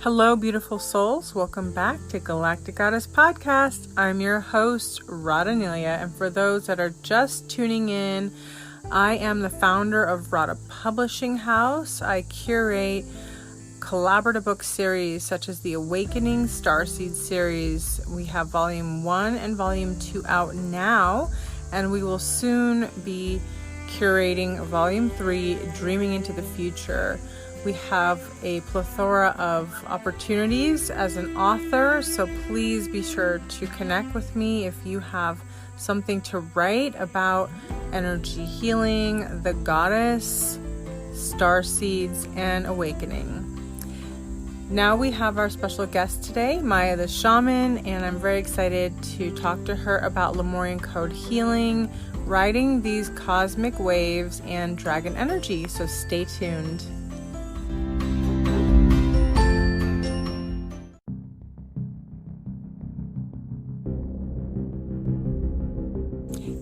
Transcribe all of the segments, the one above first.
Hello, beautiful souls. Welcome back to Galactic Goddess Podcast. I'm your host, Verzonilla, and for those that are just tuning in, I am the founder of Radhaa Publishing House. I curate collaborative book series such as the Awakening Starseed series. We have Volume 1 and Volume 2 out now, and we will soon be curating Volume 3, Dreaming into the Future. We have a plethora of opportunities as an author, so please be sure to connect with me if you have something to write about energy healing, the goddess, starseeds, and awakening. Now we have our special guest today, Maya the Shaman, and I'm very excited to talk to her about Lemurian code healing, riding these cosmic waves, and dragon energy, so stay tuned.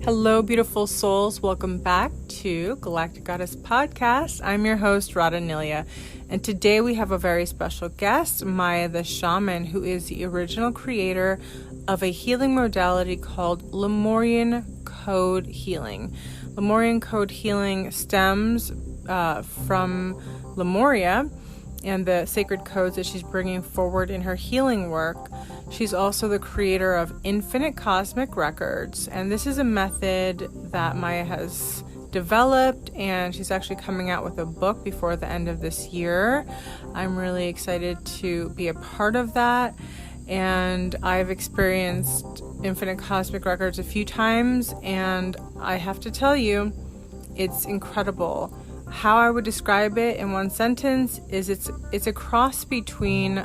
Hello, beautiful souls. Welcome back to Galactic Goddess Podcast. I'm your host, Verzonilla, and today we have a very special guest, Maya the Shaman, who is the original creator of a healing modality called Lemurian code healing. Lemurian code healing stems from Lemuria and the sacred codes that she's bringing forward in her healing work. She's also the creator of Infinite Cosmic Records, and this is a method that Maya has developed, and she's actually coming out with a book before the end of this year. I'm really excited to be a part of that, and I've experienced Infinite Cosmic Records a few times, and I have to tell you, it's incredible. How I would describe it in one sentence is it's a cross between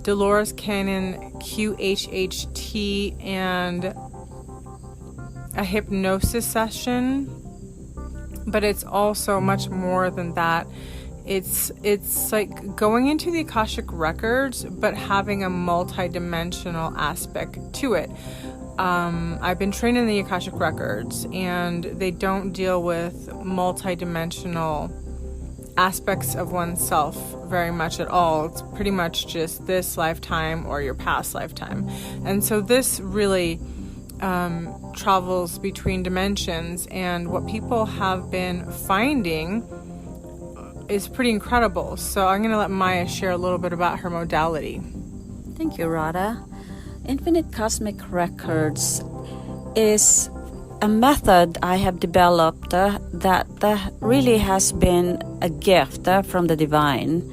Dolores Cannon QHHT and a hypnosis session, but it's also much more than that. It's like going into the Akashic Records, but having a multi-dimensional aspect to it. I've been trained in the Akashic Records, and they don't deal with multi-dimensional aspects of oneself very much at all. It's pretty much just this lifetime or your past lifetime. And so this really travels between dimensions, and what people have been finding is pretty incredible. So I'm going to let Maya share a little bit about her modality. Thank you, Radha. Infinite Cosmic Records is a method I have developed that really has been a gift from the divine.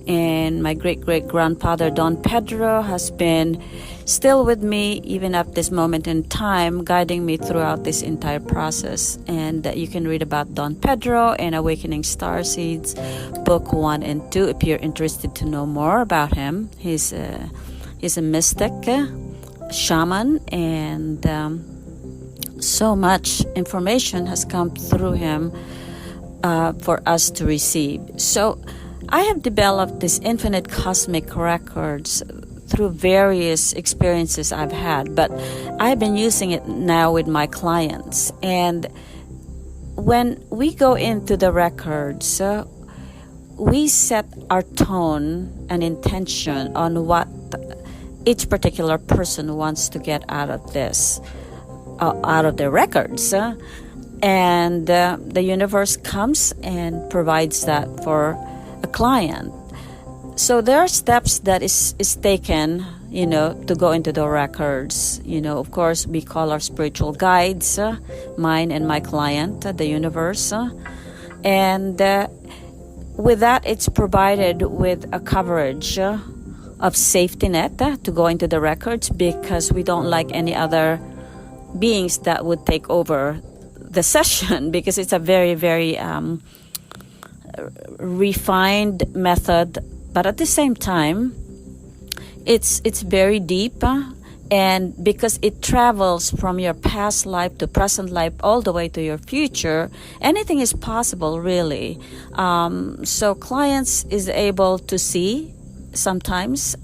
And my great-great-grandfather, Don Pedro, has been still with me even at this moment in time, guiding me throughout this entire process. And you can read about Don Pedro and Awakening Starseeds, Book 1 and 2, if you're interested to know more about him. He's a mystic, shaman, and so much information has come through him for us to receive. So I have developed this Infinite Cosmic Records through various experiences I've had, but I've been using it now with my clients. And when we go into the records, we set our tone and intention on what each particular person wants to get out of this, out of their records. And the universe comes and provides that for a client. So there are steps that is taken, to go into the records. Of course, we call our spiritual guides, mine and my client, the universe. And with that, it's provided with a coverage of safety net to go into the records, because we don't like any other beings that would take over the session, because it's a very, very refined method, but at the same time it's very deep, and because it travels from your past life to present life all the way to your future, anything is possible, really. So clients is able to see sometimes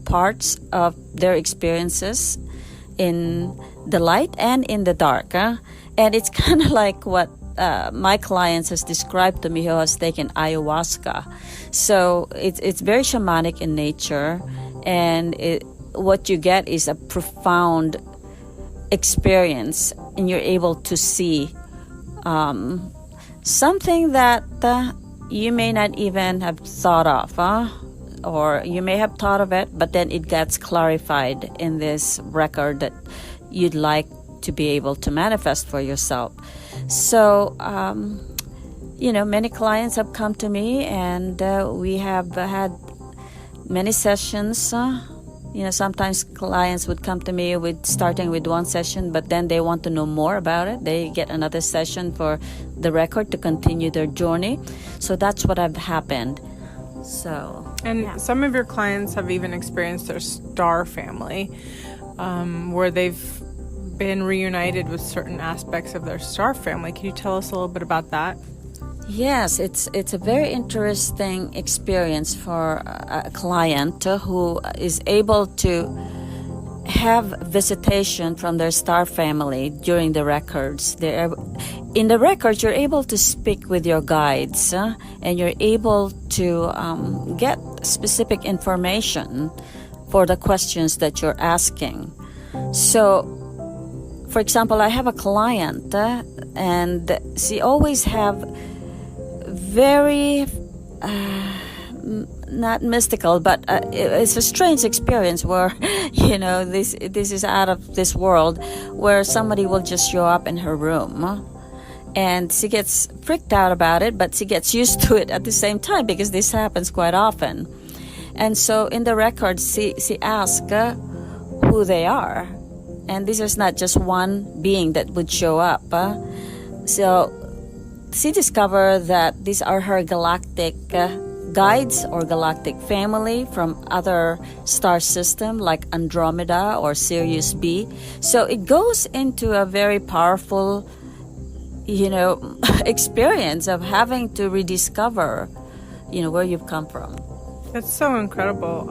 parts of their experiences in the light and in the dark, and it's kind of like what my clients has described to me who has taken ayahuasca. So it's very shamanic in nature, and what you get is a profound experience, and you're able to see something that you may not even have thought of, or you may have thought of it, but then it gets clarified in this record that you'd like to be able to manifest for yourself. So, many clients have come to me, and we have had many sessions. Sometimes clients would come to me starting with one session, but then they want to know more about it. They get another session for the record to continue their journey. So that's what have happened. Some of your clients have even experienced their star family, where they've been reunited with certain aspects of their star family. Can you tell us a little bit about that? Yes, it's a very interesting experience for a client who is able to have visitation from their star family during the records. In the records, you're able to speak with your guides, and you're able to get specific information for the questions that you're asking. So, for example, I have a client, and she always have very not mystical, but it's a strange experience where this is out of this world, where somebody will just show up in her room, and she gets freaked out about it, but she gets used to it at the same time, because this happens quite often. And so in the records, she asks who they are, and this is not just one being that would show up. So she discovered that these are her galactic guides or galactic family from other star system like Andromeda or Sirius B. So it goes into a very powerful, experience of having to rediscover, where you've come from. That's so incredible.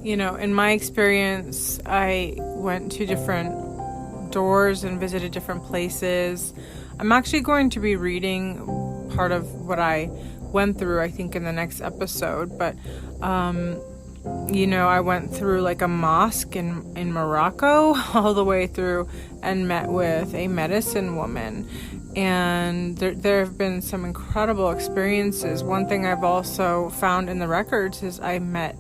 In my experience, I went to different doors and visited different places. I'm actually going to be reading part of what I went through, I think, in the next episode. But, I went through like a mosque in Morocco all the way through and met with a medicine woman. And there have been some incredible experiences. One thing I've also found in the records is I met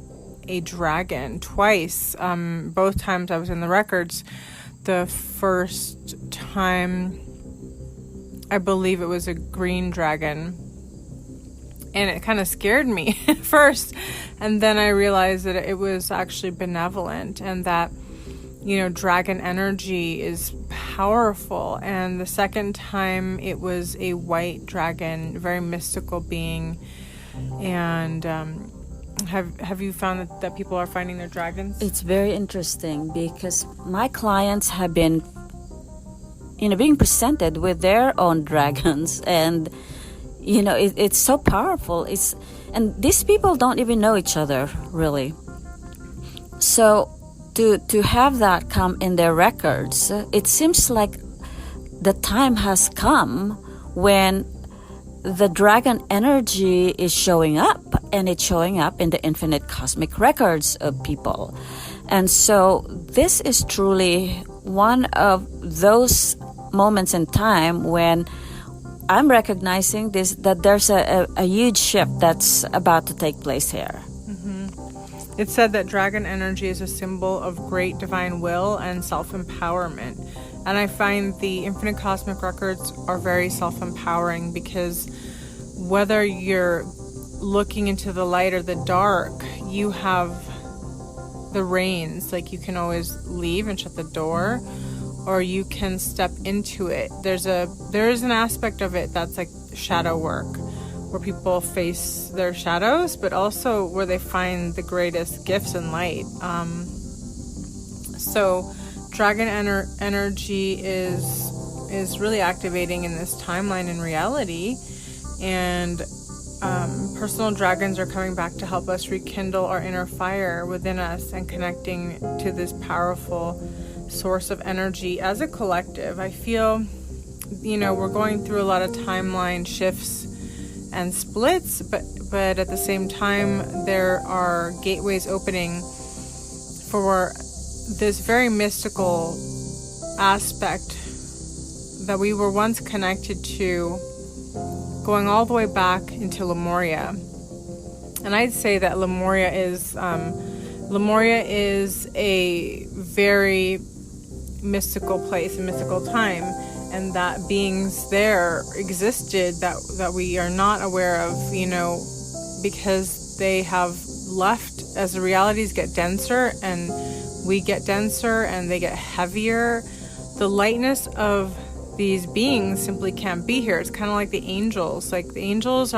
a dragon twice. Both times I was in the records. The first time, I believe it was a green dragon, and it kind of scared me at first, and then I realized that it was actually benevolent, and that dragon energy is powerful. And the second time, it was a white dragon, very mystical being. And have you found that people are finding their dragons? It's very interesting, because my clients have been being presented with their own dragons, and it's so powerful. And these people don't even know each other, really. So to have that come in their records, it seems like the time has come when the dragon energy is showing up, and it's showing up in the infinite cosmic records of people. And so this is truly one of those moments in time when I'm recognizing that there's a huge shift that's about to take place here. Mm-hmm. It said that dragon energy is a symbol of great divine will and self-empowerment. And I find the infinite cosmic records are very self-empowering, because whether you're looking into the light or the dark, you have the reins. Like, you can always leave and shut the door, or you can step into it. There is an aspect of it that's like shadow work, where people face their shadows, but also where they find the greatest gifts in light. So dragon energy is really activating in this timeline in reality, and personal dragons are coming back to help us rekindle our inner fire within us and connecting to this powerful source of energy as a collective. I feel we're going through a lot of timeline shifts and splits, but at the same time, there are gateways opening for this very mystical aspect that we were once connected to, going all the way back into Lemuria. And I'd say that Lemuria is a very mystical place, a mystical time, and that beings there existed that we are not aware of, because they have left as the realities get denser and we get denser and they get heavier. The lightness of these beings simply can't be here. It's kind of like the angels. Like the angels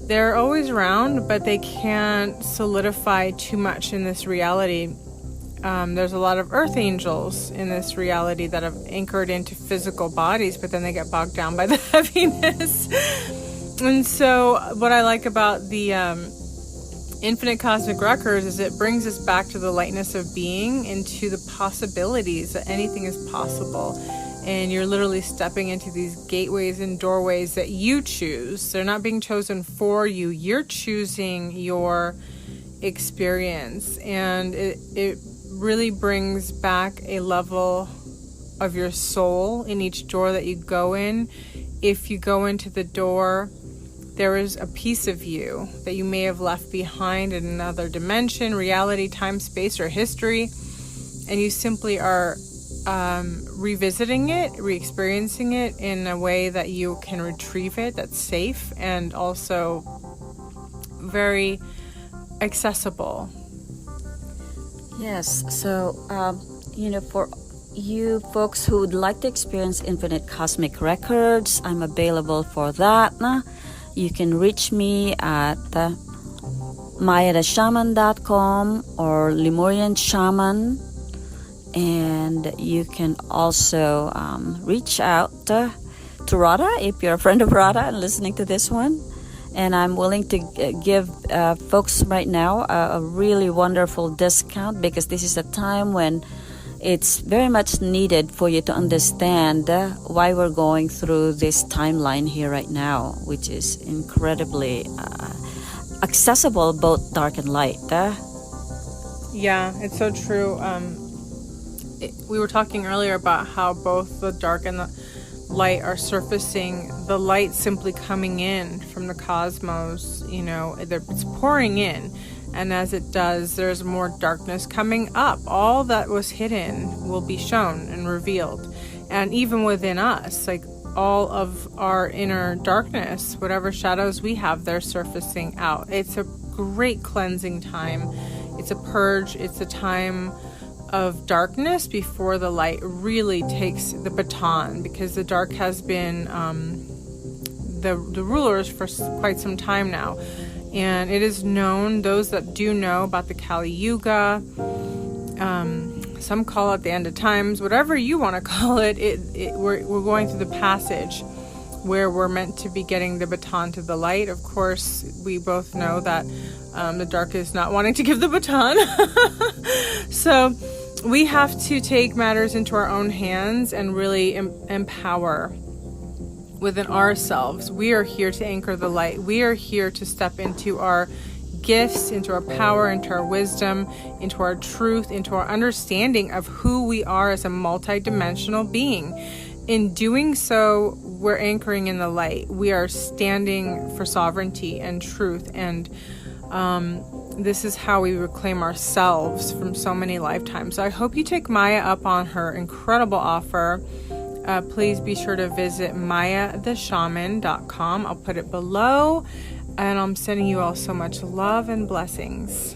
they're always around, but they can't solidify too much in this reality. There's a lot of earth angels in this reality that have anchored into physical bodies, but then they get bogged down by the heaviness. And so what I like about the Infinite Cosmic Records is it brings us back to the lightness of being, into the possibilities that anything is possible. And you're literally stepping into these gateways and doorways that you choose. They're not being chosen for you. You're choosing your experience. And it really brings back a level of your soul in each door that you go in. If you go into the door, there is a piece of you that you may have left behind in another dimension, reality, time, space, or history. And you simply are revisiting it, re-experiencing it in a way that you can retrieve it, that's safe and also very accessible. Yes, so, for you folks who would like to experience Infinite Cosmic Records, I'm available for that. You can reach me at MayaTheShaman.com or Lemurian Shaman. And you can also reach out to Radhaa if you're a friend of Radhaa and listening to this one. And I'm willing to give folks right now a really wonderful discount, because this is a time when it's very much needed for you to understand why we're going through this timeline here right now, which is incredibly accessible, both dark and light. Yeah, it's so true. We were talking earlier about how both the dark and the light are surfacing. The light simply coming in from the cosmos, it's pouring in. And as it does, there's more darkness coming up. All that was hidden will be shown and revealed. And even within us, like all of our inner darkness, whatever shadows we have, they're surfacing out. It's a great cleansing time. It's a purge. It's a time of darkness before the light really takes the baton, because the dark has been the rulers for quite some time now. And it is known, those that do know about the Kali Yuga, some call it the end of times, whatever you want to call it, we're going through the passage where we're meant to be getting the baton to the light. Of course, we both know that the dark is not wanting to give the baton. So we have to take matters into our own hands and really empower within ourselves. We are here to anchor the light. We are here to step into our gifts, into our power, into our wisdom, into our truth, into our understanding of who we are as a multidimensional being. In doing so, we're anchoring in the light. We are standing for sovereignty and truth, and this is how we reclaim ourselves from so many lifetimes. So I hope you take Maya up on her incredible offer. Please be sure to visit MayaTheShaman.com. I'll put it below, and I'm sending you all so much love and blessings.